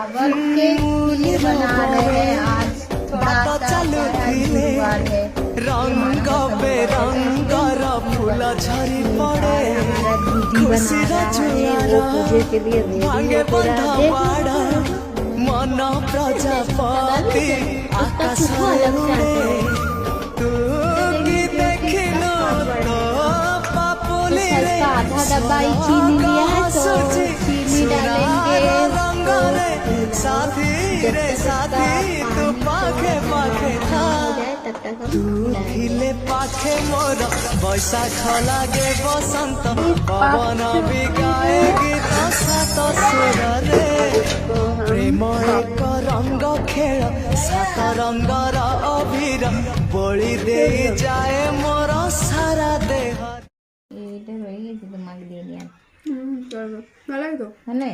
अब केक खीर बना रहे हैं। आज थोड़ा सा गुरुवार है। रंग बेरंग फूल झरी पड़े खुशी पूजे के लिए भांगे बंधा पाड़ा मन प्रजापति आकाश उड़े तू की देखिनो तो पापुली रे आधा डब्बा चीनी लिया है तो चीनी डालेंगे साथी रे साथी तू पाखे पाखे था तू हिले पाखे मोर बैशाख लागे बसंत पवन बिगाए गीत सात सुर रे प्रेम एक रंग खेल सात रंगर अभिर बलि दे जाए मोर सारा देह এটা হয়ে গেছে তোমাকে দিয়ে নিয়ে ভালো লাগে তো মানে